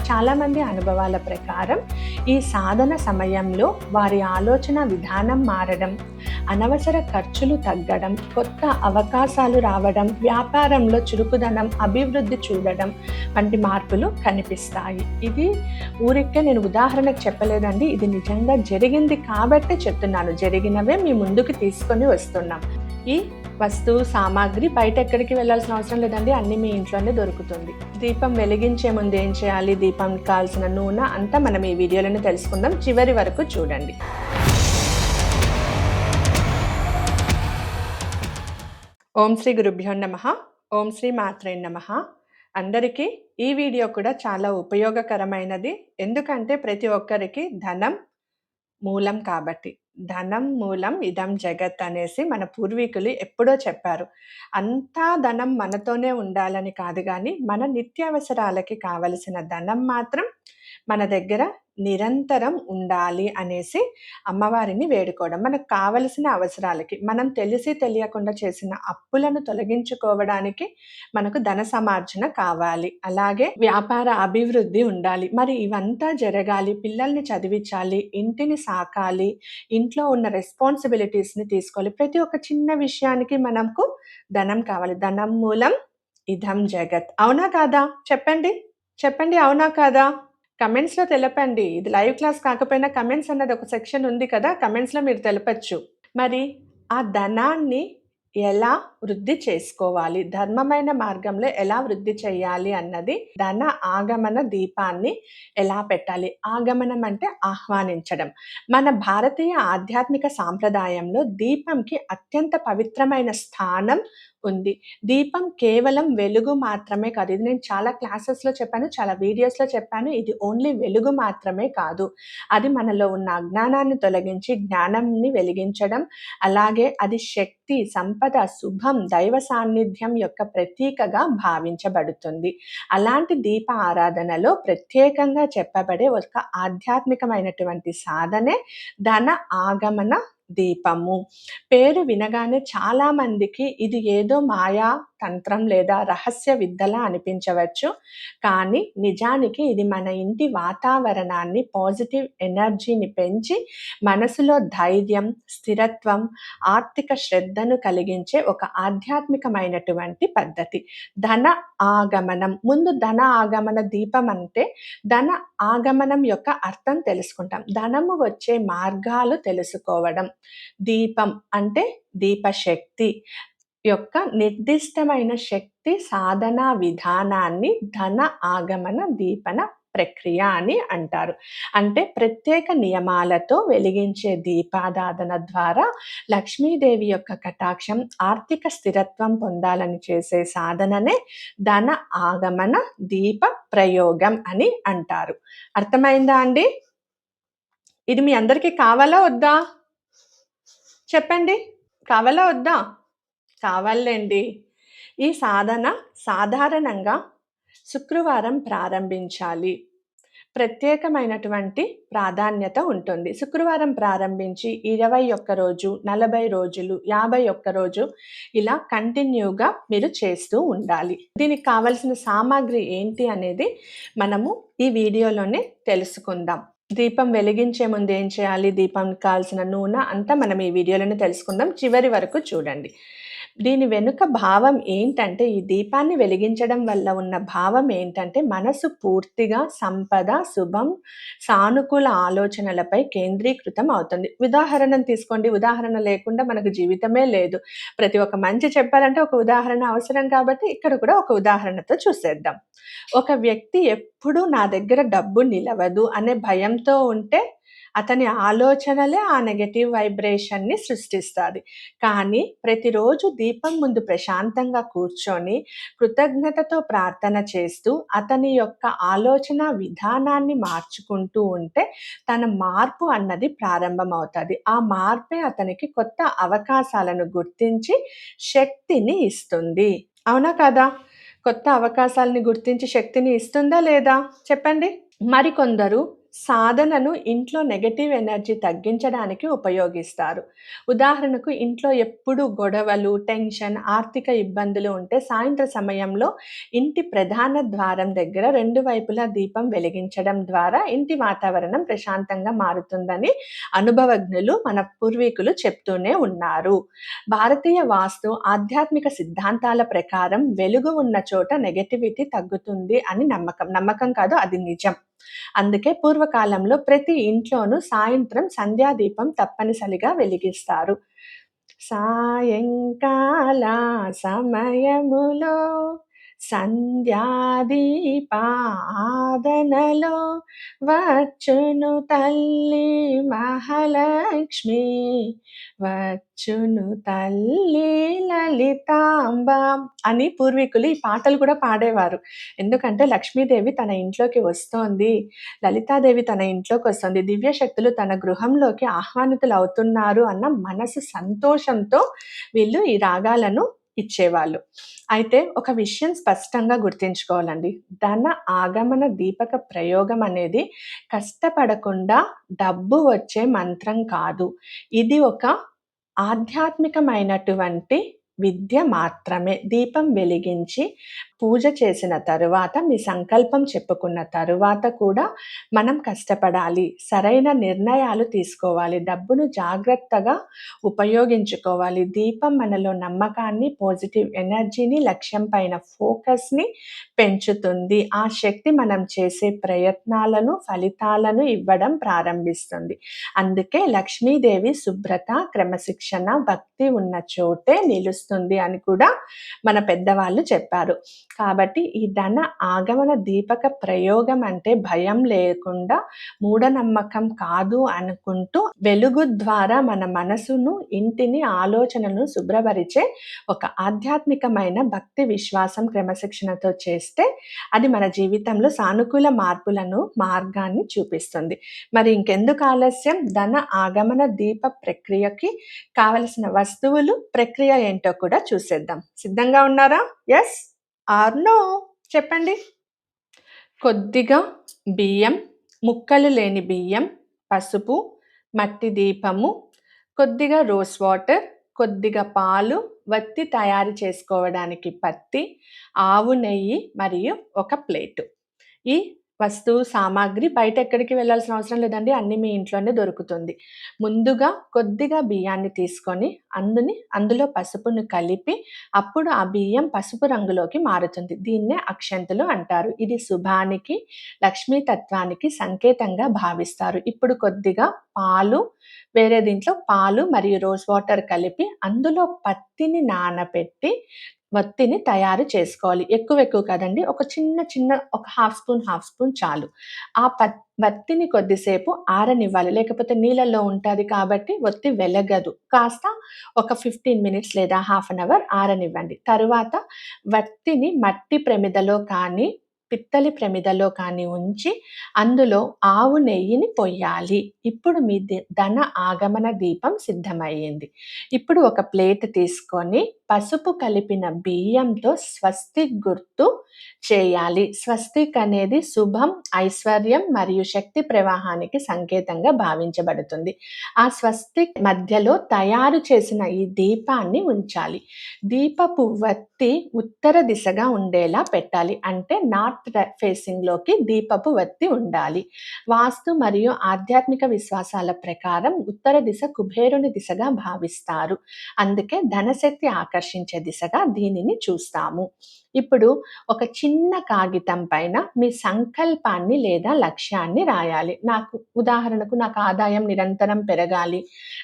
చాలామంది అనుభవాల ప్రకారం ఈ సాధన సమయంలో వారి ఆలోచన విధానం మారడం, అనవసర ఖర్చులు తగ్గడం, కొత్త అవకాశాలు రావడం, వ్యాపారంలో చురుకుదనం, అభివృద్ధి చూడడం వంటి మార్పులు కనిపిస్తాయి. ఇది ఊరికే నేను ఉదాహరణకు చెప్పలేదండి, ఇది నిజంగా జరిగింది కాబట్టే చెప్తున్నాను. జరిగినవే మీ ముందుకు తీసుకొని వస్తున్నాం. ఈ వస్తువు సామాగ్రి బయట ఎక్కడికి వెళ్ళాల్సిన అవసరం లేదండి, అన్నీ మీ ఇంట్లోనే దొరుకుతుంది. దీపం వెలిగించే ముందు ఏం చేయాలి, దీపం కావాల్సిన నూనె అంతా మనం ఈ వీడియోలోనే తెలుసుకుందాం. చివరి వరకు చూడండి. ఓం శ్రీ గురుభ్యో నమః. ఓం శ్రీ మాత్రే నమః. అందరికీ ఈ వీడియో కూడా చాలా ఉపయోగకరమైనది. ఎందుకంటే ప్రతి ఒక్కరికి ధనం మూలం కాబట్టి. ధనం మూలం ఇదం జగత్ అనేసి మన పూర్వీకులు ఎప్పుడో చెప్పారు. అంతా ధనం మనతోనే ఉండాలని కాదు గానీ, మన నిత్యావసరాలకి కావలసిన ధనం మాత్రం మన దగ్గర నిరంతరం ఉండాలి అనేసి అమ్మవారిని వేడుకోవడం. మనకు కావలసిన అవసరాలకి, మనం తెలిసి తెలియకుండా చేసిన అప్పులను తొలగించుకోవడానికి మనకు ధన సమార్జన కావాలి. అలాగే వ్యాపార అభివృద్ధి ఉండాలి. మరి ఇవంతా జరగాలి, పిల్లల్ని చదివించాలి, ఇంటిని సాకాలి, ఇంట్లో ఉన్న రెస్పాన్సిబిలిటీస్ని తీసుకోవాలి. ప్రతి ఒక్క చిన్న విషయానికి మనకు ధనం కావాలి. ధనం మూలం ఇదం జగత్. అవునా కాదా? చెప్పండి అవునా కాదా? కమెంట్స్లో తెలపండి. ఇది లైవ్ క్లాస్ కాకపోయినా కమెంట్స్ అన్నది ఒక సెక్షన్ ఉంది కదా, కమెంట్స్లో మీరు తెలపచ్చు. మరి ఆ ధనాన్ని ఎలా వృద్ధి చేసుకోవాలి, ధర్మమైన మార్గంలో ఎలా వృద్ధి చేయాలి అన్నది, ధన ఆగమన దీపాన్ని ఎలా పెట్టాలి. ఆగమనం అంటే ఆహ్వానించడం. మన భారతీయ ఆధ్యాత్మిక సాంప్రదాయంలో దీపంకి అత్యంత పవిత్రమైన స్థానం ఉంది. దీపం కేవలం వెలుగు మాత్రమే కాదు. ఇది నేను చాలా క్లాసెస్లో చెప్పాను, చాలా వీడియోస్లో చెప్పాను. ఇది ఓన్లీ వెలుగు మాత్రమే కాదు, అది మనలో ఉన్న అజ్ఞానాన్ని తొలగించి జ్ఞానాన్ని వెలిగించడం. అలాగే అది శక్తి, సంపద, శుభం, దైవ సాన్నిధ్యం యొక్క ప్రతీకగా భావించబడుతుంది. అలాంటి దీప ఆరాధనలో ప్రత్యేకంగా చెప్పబడే ఒక ఆధ్యాత్మికమైనటువంటి సాధనే ధన ఆగమన దీపము. పేరు వినగానే చాలా మందికి ఇది ఏదో మాయా తంత్రం లేదా రహస్య విద్యలా అనిపించవచ్చు. కానీ నిజానికి ఇది మన ఇంటి వాతావరణాన్ని, పాజిటివ్ ఎనర్జీని పెంచి మనసులో ధైర్యం, స్థిరత్వం, ఆర్థిక శ్రద్ధను కలిగించే ఒక ఆధ్యాత్మికమైనటువంటి పద్ధతి. ధన ఆగమనం. ముందు ధన ఆగమన దీపం అంటే ధన ఆగమనం యొక్క అర్థం తెలుసుకుంటాం. ధనము వచ్చే మార్గాలు తెలుసుకోవడం. దీపం అంటే దీపశక్తి యొక్క నిర్దిష్టమైన శక్తి సాధన విధానాన్ని ధన ఆగమన దీపన ప్రక్రియ అని అంటారు. అంటే ప్రత్యేక నియమాలతో వెలిగించే దీపారాధన ద్వారా లక్ష్మీదేవి యొక్క కటాక్షం, ఆర్థిక స్థిరత్వం పొందాలని చేసే సాధననే ధన ఆగమన దీప ప్రయోగం అని అంటారు. అర్థమైందా అండి? ఇది మీ అందరికీ కావాలా వద్దా? చెప్పండి, కావాలా వద్దా? కావాలండి. ఈ సాధన సాధారణంగా శుక్రవారం ప్రారంభించాలి. ప్రత్యేకమైనటువంటి ప్రాధాన్యత ఉంటుంది. శుక్రవారం ప్రారంభించి 21 రోజు, 40 రోజులు, 51 రోజు ఇలా కంటిన్యూగా మీరు చేస్తూ ఉండాలి. దీనికి కావలసిన సామాగ్రి ఏంటి అనేది మనము ఈ వీడియోలోనే తెలుసుకుందాం. దీపం వెలిగించే ముందు ఏం చేయాలి, దీపం కావాల్సిన నూనె అంతా మనం ఈ వీడియోలోనే తెలుసుకుందాం. చివరి వరకు చూడండి. దీని వెనుక భావం ఏంటంటే, ఈ దీపాన్ని వెలిగించడం వల్ల ఉన్న భావం ఏంటంటే, మనసు పూర్తిగా సంపద, శుభం, సానుకూల ఆలోచనలపై కేంద్రీకృతం అవుతుంది. ఉదాహరణను తీసుకోండి. ఉదాహరణ లేకుండా మనకు జీవితమే లేదు. ప్రతి ఒక్క మంచి చెప్పాలంటే ఒక ఉదాహరణ అవసరం కాబట్టి ఇక్కడ కూడా ఒక ఉదాహరణతో చూసేద్దాం. ఒక వ్యక్తి ఎప్పుడూ నా దగ్గర డబ్బు నిలవదు అనే భయంతో ఉంటే అతని ఆలోచనలే ఆ నెగటివ్ వైబ్రేషన్ని సృష్టిస్తుంది. కానీ ప్రతిరోజు దీపం ముందు ప్రశాంతంగా కూర్చొని కృతజ్ఞతతో ప్రార్థన చేస్తూ అతని యొక్క ఆలోచన విధానాన్ని మార్చుకుంటూ ఉంటే తన మార్పు అన్నది ప్రారంభమవుతుంది. ఆ మార్పే అతనికి కొత్త అవకాశాలను గుర్తించి శక్తిని ఇస్తుంది. అవునా కదా? కొత్త అవకాశాలని గుర్తించి శక్తిని ఇస్తుందా లేదా? చెప్పండి. మరికొందరు సాధనను ఇంట్లో నెగెటివ్ ఎనర్జీ తగ్గించడానికి ఉపయోగిస్తారు. ఉదాహరణకు ఇంట్లో ఎప్పుడూ గొడవలు, టెన్షన్, ఆర్థిక ఇబ్బందులు ఉంటే సాయంత్ర సమయంలో ఇంటి ప్రధాన ద్వారం దగ్గర 2 వైపులా దీపం వెలిగించడం ద్వారా ఇంటి వాతావరణం ప్రశాంతంగా మారుతుందని అనుభవజ్ఞులు, మన పూర్వీకులు చెప్తూనే ఉన్నారు. భారతీయ వాస్తు ఆధ్యాత్మిక సిద్ధాంతాల ప్రకారం వెలుగు ఉన్న చోట నెగటివిటీ తగ్గుతుంది అని నమ్మకం. నమ్మకం కాదు, అది నిజం. అందుకే పూర్వకాలంలో ప్రతి ఇంట్లోనూ సాయంత్రం సంధ్యాదీపం తప్పనిసరిగా వెలిగిస్తారు. సాయంకాల సమయములో సంధ్యాదీపాదనలో వచ్చును తల్లి మహాలక్ష్మి, వచ్చును తల్లి లలితాంబ అని పూర్వీకులు ఈ పాటలు కూడా పాడేవారు. ఎందుకంటే లక్ష్మీదేవి తన ఇంట్లోకి వస్తోంది, లలితాదేవి తన ఇంట్లోకి వస్తుంది, దివ్య శక్తులు తన గృహంలోకి ఆహ్వానితులు అవుతున్నారు అన్న మనసు సంతోషంతో వీళ్ళు ఈ రాగాలను ఇచ్చేవాళ్ళు. అయితే ఒక విషయం స్పష్టంగా గుర్తుంచుకోవాలండి. ధన ఆగమన దీపక ప్రయోగం అనేది కష్టపడకుండా డబ్బు వచ్చే మంత్రం కాదు. ఇది ఒక ఆధ్యాత్మికమైనటువంటి విద్య మాత్రమే. దీపం వెలిగించి పూజ చేసిన తరువాత, మీ సంకల్పం చెప్పుకున్న తరువాత కూడా మనం కష్టపడాలి. సరైన నిర్ణయాలు తీసుకోవాలి. డబ్బును జాగ్రత్తగా ఉపయోగించుకోవాలి. దీపం మనలో నమ్మకాన్ని, పాజిటివ్ ఎనర్జీని, లక్ష్యం పైన ఫోకస్‌ని పెంచుతుంది. ఆ శక్తి మనం చేసే ప్రయత్నాలను, ఫలితాలను ఇవ్వడం ప్రారంభిస్తుంది. అందుకే లక్ష్మీదేవి శుభ్రత, క్రమశిక్షణ, భక్తి ఉన్న చోటే నిలుస్తుంది అని కూడా మన పెద్దవాళ్ళు చెప్పారు. కాబట్టి ఈ ధన ఆగమన దీపక ప్రయోగం అంటే భయం లేకుండా, మూఢనమ్మకం కాదు అనుకుంటూ, వెలుగు ద్వారా మన మనసును, ఇంటిని, ఆలోచనలను శుభ్రపరిచే ఒక ఆధ్యాత్మికమైన భక్తి, విశ్వాసం, క్రమశిక్షణతో చేస్తే అది మన జీవితంలో సానుకూల మార్గాన్ని చూపిస్తుంది. మరి ఇంకెందుకు ఆలస్యం? ధన ఆగమన దీప ప్రక్రియకి కావలసిన వస్తువులు, ప్రక్రియ ఏంటో కూడా చూసేద్దాం. సిద్ధంగా ఉన్నారా? Yes or no? చెప్పండి. కొద్దిగా బియ్యం, ముక్కలు లేని బియ్యం, పసుపు, మట్టి దీపము, కొద్దిగా రోజ్ వాటర్, కొద్దిగా పాలు, వత్తి తయారు చేసుకోవడానికి పత్తి, ఆవు నెయ్యి మరియు ఒక ప్లేటు. ఈ వస్తువు సామాగ్రి బయట ఎక్కడికి వెళ్ళాల్సిన అవసరం లేదండి. అన్నీ మీ ఇంట్లోనే దొరుకుతుంది. ముందుగా కొద్దిగా బియ్యాన్ని తీసుకొని అందులో పసుపును కలిపి, అప్పుడు ఆ బియ్యం పసుపు రంగులోకి మారుతుంది. దీన్నే అక్షంతలు అంటారు. ఇది శుభానికి, లక్ష్మీ తత్వానికి సంకేతంగా భావిస్తారు. ఇప్పుడు కొద్దిగా పాలు, వేరే దీంట్లో పాలు మరియు రోజ్ వాటర్ కలిపి అందులో పత్తిని నానబెట్టి వత్తిని తయారు చేసుకోవాలి. ఎక్కువ కాదండి. ఒక చిన్న ఒక హాఫ్ స్పూన్ చాలు. ఆ వత్తిని కొద్దిసేపు ఆరనివ్వాలి. లేకపోతే నీళ్ళల్లో ఉంటది కాబట్టి వత్తి వెలగదు. కాస్త ఒక 15 మినిట్స్ లేదా హాఫ్ అన్ అవర్ ఆరనివ్వండి. తరువాత వత్తిని మట్టి ప్రమిదలో కానీ, పిత్తలి ప్రమిదలో కానీ ఉంచి అందులో ఆవు నెయ్యిని పొయ్యాలి. ఇప్పుడు మీ ధన ఆగమన దీపం సిద్ధమయ్యింది. ఇప్పుడు ఒక ప్లేట్ తీసుకొని పసుపు కలిపిన బియ్యంతో స్వస్తిక్ గుర్తు చేయాలి. స్వస్తిక్ అనేది శుభం, ఐశ్వర్యం మరియు శక్తి ప్రవాహానికి సంకేతంగా భావించబడుతుంది. ఆ స్వస్తిక్ మధ్యలో తయారు చేసిన ఈ దీపాన్ని ఉంచాలి. దీపపు వత్తి ఉత్తర దిశగా ఉండేలా పెట్టాలి. అంటే నార్త్ ఫేసింగ్ లోకి దీపపు వత్తి ఉండాలి. వాస్తు మరియు ఆధ్యాత్మిక విశ్వాసాల ప్రకారం ఉత్తర దిశ కుబేరుని దిశగా భావిస్తారు. అందుకే ధనశక్తి ఆకర్షించే దిశగా దీనిని చూస్తాము. ఇప్పుడు ఒక చిన్న కాగితం పైన మీ సంకల్పాన్ని లేదా లక్ష్యాన్ని రాయాలి. ఉదాహరణకు నాకు ఆదాయం నిరంతరం పెరగాలి,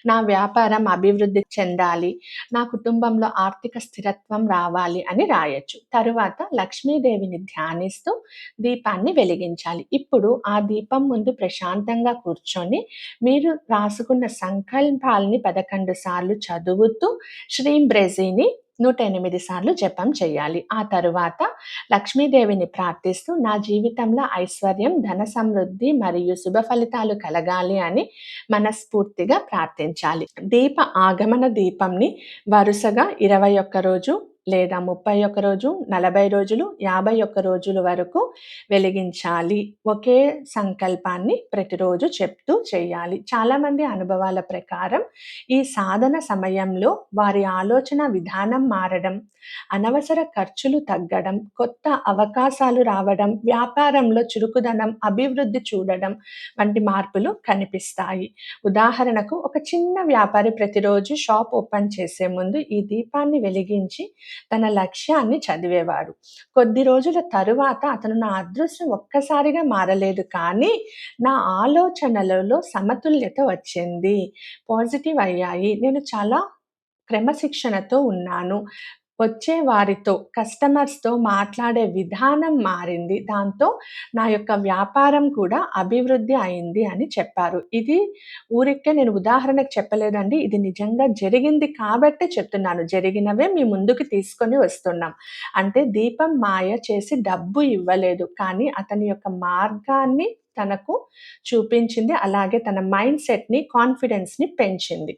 నా వ్యాపారం అభివృద్ధి చెందాలి, నా కుటుంబంలో ఆర్థిక స్థిరత్వం రావాలి అని రాయొచ్చు. తరువాత లక్ష్మీదేవిని ధ్యానిస్తూ దీపాన్ని వెలిగించాలి. ఇప్పుడు ఆ దీపం ముందు ప్రశాంతంగా కూర్చొని మీరు రాసుకున్న సంకల్పాల్ని 11 సార్లు చదువుతూ శ్రీం బ్రెజీని 108 సార్లు జపం చేయాలి. ఆ తరువాత లక్ష్మీదేవిని ప్రార్థిస్తూ నా జీవితంలో ఐశ్వర్యం, ధన సమృద్ధి మరియు శుభ ఫలితాలు కలగాలి అని మనస్ఫూర్తిగా ప్రార్థించాలి. దీప ఆగమన దీపంని వరుసగా 21 రోజు, లేదా 31 రోజు, 40 రోజులు, 51 రోజుల వరకు వెలిగించాలి. ఒకే సంకల్పాన్ని ప్రతిరోజు చెప్తూ చేయాలి. చాలామంది అనుభవాల ప్రకారం ఈ సాధన సమయంలో వారి ఆలోచన విధానం మారడం, అనవసర ఖర్చులు తగ్గడం, కొత్త అవకాశాలు రావడం, వ్యాపారంలో చురుకుదనం, అభివృద్ధి చూడడం వంటి మార్పులు కనిపిస్తాయి. ఉదాహరణకు ఒక చిన్న వ్యాపారి ప్రతిరోజు షాప్ ఓపెన్ చేసే ముందు ఈ దీపాన్ని వెలిగించి తన లక్ష్యాన్ని చదివేవాడు. కొద్ది రోజుల తరువాత అతను నా అదృష్టం ఒక్కసారిగా మారలేదు కానీ నా ఆలోచనలలో సమతుల్యత వచ్చింది. పాజిటివ్ అయ్యాయి. నేను చాలా క్రమశిక్షణతో ఉన్నాను. వచ్చే వారితో, కస్టమర్స్‌తో మాట్లాడే విధానం మారింది. దాంతో నా యొక్క వ్యాపారం కూడా అభివృద్ధి అయింది అని చెప్పారు. ఇది ఊరికే నేను ఉదాహరణకు చెప్పలేదండి. ఇది నిజంగా జరిగింది కాబట్టే చెప్తున్నాను. జరిగినవే మీ ముందుకు తీసుకొని వస్తున్నాం. అంటే దీపం మాయ చేసి డబ్బు ఇవ్వలేదు. కానీ అతని యొక్క మార్గాన్ని తనకు చూపించింది. అలాగే తన మైండ్ సెట్‌ని, కాన్ఫిడెన్స్‌ని పెంచింది.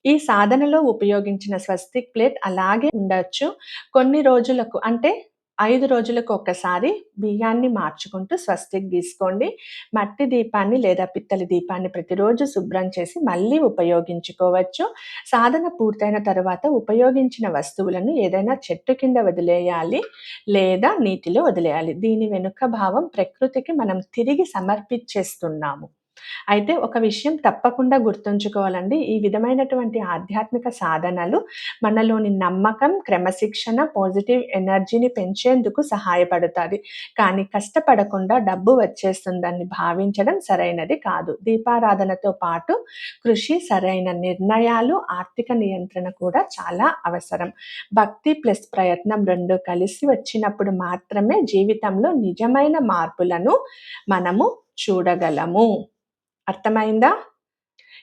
ఈ సాధనలో ఉపయోగించిన స్వస్తిక్ ప్లేట్ అలాగే ఉండొచ్చు. కొన్ని రోజులకు అంటే 5 రోజులకు ఒక్కసారి బియ్యాన్ని మార్చుకుంటూ స్వస్తిక్ గీసుకోండి. మట్టి దీపాన్ని లేదా పిత్తలి దీపాన్ని ప్రతిరోజు శుభ్రం చేసి మళ్ళీ ఉపయోగించుకోవచ్చు. సాధన పూర్తయిన తర్వాత ఉపయోగించిన వస్తువులను ఏదైనా చెట్టు కింద వదిలేయాలి లేదా నీటిలో వదిలేయాలి. దీని వెనుక భావం ప్రకృతికి మనం తిరిగి సమర్పించేస్తున్నాము. అయితే ఒక విషయం తప్పకుండా గుర్తుంచుకోవాలండి. ఈ విధమైనటువంటి ఆధ్యాత్మిక సాధనలు మనలోని నమ్మకం, క్రమశిక్షణ, పాజిటివ్ ఎనర్జీని పెంచేందుకు సహాయపడతాది. కానీ కష్టపడకుండా డబ్బు వచ్చేస్తుందని భావించడం సరైనది కాదు. దీపారాధనతో పాటు కృషి, సరైన నిర్ణయాలు, ఆర్థిక నియంత్రణ కూడా చాలా అవసరం. భక్తి ప్లస్ ప్రయత్నం 2 కలిసి వచ్చినప్పుడు మాత్రమే జీవితంలో నిజమైన మార్పులను మనము చూడగలము. అర్థమైందా?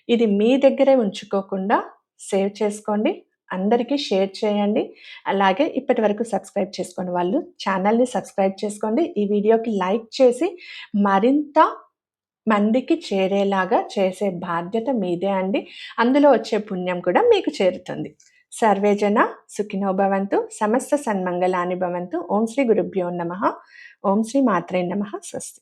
ఇది మీ దగ్గరే ఉంచుకోకుండా సేవ్ చేసుకోండి. అందరికీ షేర్ చేయండి. అలాగే ఇప్పటివరకు సబ్స్క్రైబ్ చేసుకోని వాళ్ళు ఛానల్‌ని సబ్స్క్రైబ్ చేసుకోండి. ఈ వీడియోకి లైక్ చేసి మరింత మందికి చేరేలాగా చేసే బాధ్యత మీదే అండి. అందులో వచ్చే పుణ్యం కూడా మీకు చేరుతుంది. సర్వే జన సుఖినో భవంతు. సమస్త సన్మంగళాని భవంతు. ఓం శ్రీ గురుభ్యో నమః. ఓం శ్రీ మాత్రే నమః. స్వస్తి.